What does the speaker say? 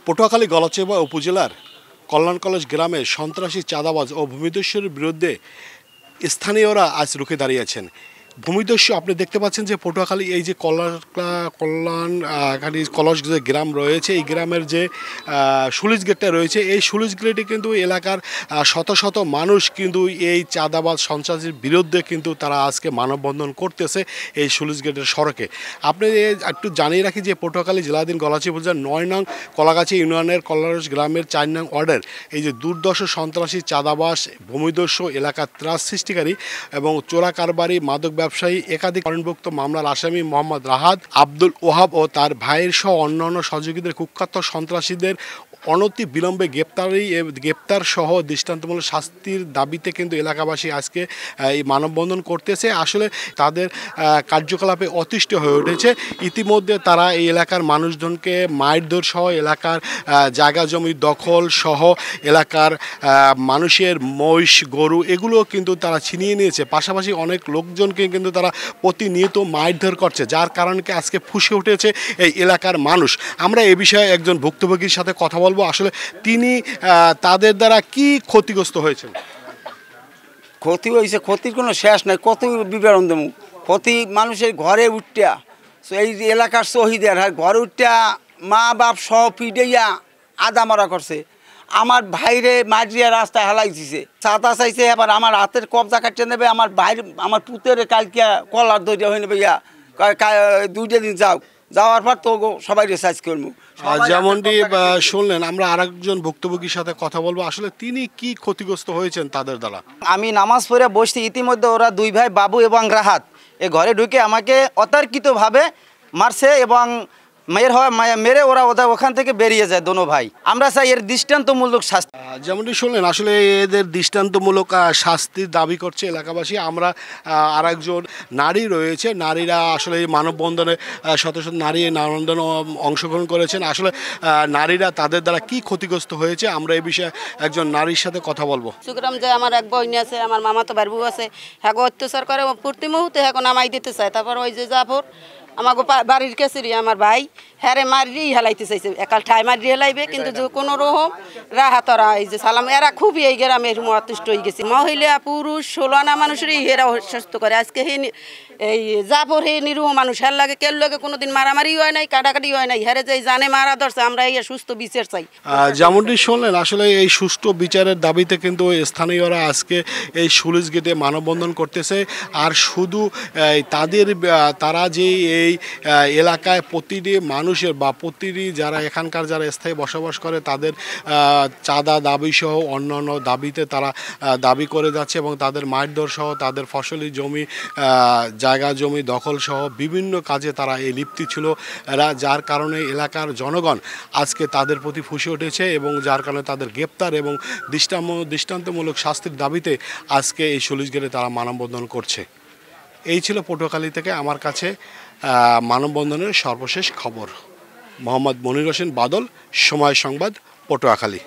পটুয়াখালী গলাচিপা উপজেলার কল্যাণ কলেজ গ্রামে সন্ত্রাসী চাঁদাবাজ ও ভূমিদস্যুর বিরুদ্ধে স্থানীয়রা আজ রুখে দাঁড়িয়েছেন। ভূমিদস্যু আপনি দেখতে পাচ্ছেন যে পটুয়াখালী এই যে কল্যাণখালী কলস যে গ্রাম রয়েছে, এই গ্রামের যে সুলিশ গেটটা রয়েছে, এই সুলিশ গেটে কিন্তু এলাকার শত শত মানুষ কিন্তু এই চাঁদাবাজ সন্ত্রাসীর বিরুদ্ধে কিন্তু তারা আজকে মানববন্ধন করতেছে এই সুলিশ গেটের সড়কে। আপনি একটু জানিয়ে রাখি যে পটুয়াখালী জেলাধীন গলাচিপা উপজেলার ৯ নং কলাগাছি ইউনিয়নের কল্যাণ গ্রামের ৪ নং ওয়ার্ডের এই যে দুর্দর্শ সন্ত্রাসী চাঁদাবাজ ভূমিদস্যু এলাকার ত্রাস সৃষ্টিকারী এবং চোরা কারবারি মাদক ব্যবসায়ী একাধিক কারণভুক্ত মামলার আসামি মোহাম্মদ রাহাত, আব্দুল ওহাব ও তার ভাইয়ের সহ অন্যান্য সহযোগীদের কুখ্যাত সন্ত্রাসীদের অনতি বিলম্বে গ্রেপ্তার সহ দৃষ্টান্তমূলক শাস্তির দাবিতে কিন্তু এলাকাবাসী আজকে এই মানববন্ধন করতেছে। আসলে তাদের কার্যকলাপে অতিষ্ঠ হয়ে উঠেছে। ইতিমধ্যে তারা এই এলাকার মানুষজনকে মারধর সহ এলাকার জায়গা জমি দখল সহ এলাকার মানুষের মহিষ গরু এগুলো কিন্তু তারা ছিনিয়ে নিয়েছে। পাশাপাশি অনেক লোকজনকে কিন্তু তারা প্রতিনিয়ত মারধর করছে, যার কারণে আজকে ফুঁসে উঠেছে এই এলাকার মানুষ। আমরা এ বিষয়ে একজন ভুক্তভোগীর সাথে কথা বলবো। আসলে তিনি তাদের দ্বারা কি ক্ষতিগ্রস্ত হয়েছেন? ক্ষতি হয়েছে, ক্ষতির কোনো শেষ নাই। কত বিবরণ দেবো? প্রতি মানুষের ঘরে উঠটা এই এলাকার শহীদের ঘরে উঠটা মা বাপ সহ পিডেইয়া আদা মরা করছে। আমার ভাইরে মারিয়া রাস্তায় হেলাই দিছে, ছাতা চাইছে। এবার আমার হাতের কবজা কাটতে নেবে। আমার ভাই আমার পুতের কালকে কলার দরিয়া হয়ে নেবে, ইয়া 2 দিন যাওয়ার পর তো সবাই রেসার্চ করবো। যেমনটি শুনলেন, আমরা আরেকজন ভুক্তভোগীর সাথে কথা বলবো। আসলে তিনি কি ক্ষতিগ্রস্ত হয়েছেন তাদের দ্বারা? আমি নামাজ পড়ে বসছি, ইতিমধ্যে ওরা 2 ভাই বাবু এবং রাহাত এ ঘরে ঢুকে আমাকে অতর্কিতভাবে মারছে এবং মেরে ওরা ওখান থেকে বেরিয়ে যায় দোনো ভাই। আমরা চাই এর দৃষ্টান্তমূলক শাস্তি। যেমনটি শুনলেন, আসলে এদের দৃষ্টান্তমূলক শাস্তির দাবি করছে এলাকাবাসী। আমরা আরেকজন নারী রয়েছে, নারীরা আসলে এই মানববন্ধনে শত শত নারী মানববন্ধনে অংশগ্রহণ করেছেন। আসলে নারীরা তাদের দ্বারা কি ক্ষতিগ্রস্ত হয়েছে আমরা এই বিষয়ে একজন নারীর সাথে কথা বলবো। সুগ্রাম যে আমার এক বোন আছে, আমার মামা তো বারবু আছে, হ্যাঁ অত্যাচার করে প্রতি মুহূর্তে হ্যাঁ নামাই দিতে চায়। তারপর ওই যে জাফর আমাকে বাড়ির কেসিরি আমার ভাই হ্যারে মারিয়েই হেলাইতে চাইছে, একাল ঠাই মারিয়ে হেলাইবে, কিন্তু যে কোনো রকম রাহাতরা এই যে সালাম এরা খুবই এই গ্রামের অতিষ্ঠ হয়ে গেছে। মহিলা পুরুষ 16 আনা মানুষেরই হেরা সুস্থ করে। আজকে এই জাফর হে নিরুহ মানুষ, হের লাগে কেউ লাগে কোনোদিন মারামারি হয় নাই, কাটাকাটি হয় নাই, হেরে যে জানে মারা ধরছে। আমরা এই সুস্থ বিচার চাই। যেমনটি শুনলেন, আসলে এই সুষ্ঠু বিচারের দাবিতে কিন্তু স্থানীয়রা আজকে এই সুলিশ গেটে মানববন্ধন করতেছে। আর শুধু তারা যে এই এলাকায় প্রতিটি মানুষের বা প্রতিটি যারা এখানকার যারা স্থায়ী বসবাস করে তাদের চাঁদা দাবি সহ অন্যান্য দাবিতে তারা দাবি করে যাচ্ছে এবং তাদের মারধর সহ তাদের ফসলি জমি জায়গা জমি দখল সহ বিভিন্ন কাজে তারা এই লিপ্তি ছিল এরা, যার কারণে এলাকার জনগণ আজকে তাদের প্রতি ফুঁসে উঠেছে এবং যার কারণে তাদের গ্রেপ্তার এবং দৃষ্টান্তমূলক শাস্তির দাবিতে আজকে এই সুলিশ গেটে তারা মানববন্ধন করছে। এই ছিল পটুয়াখালী থেকে আমার কাছে মানববন্ধনের সর্বশেষ খবর। মোহাম্মদ মনির হোসেন বাদল, সময় সংবাদ, পটুয়াখালী।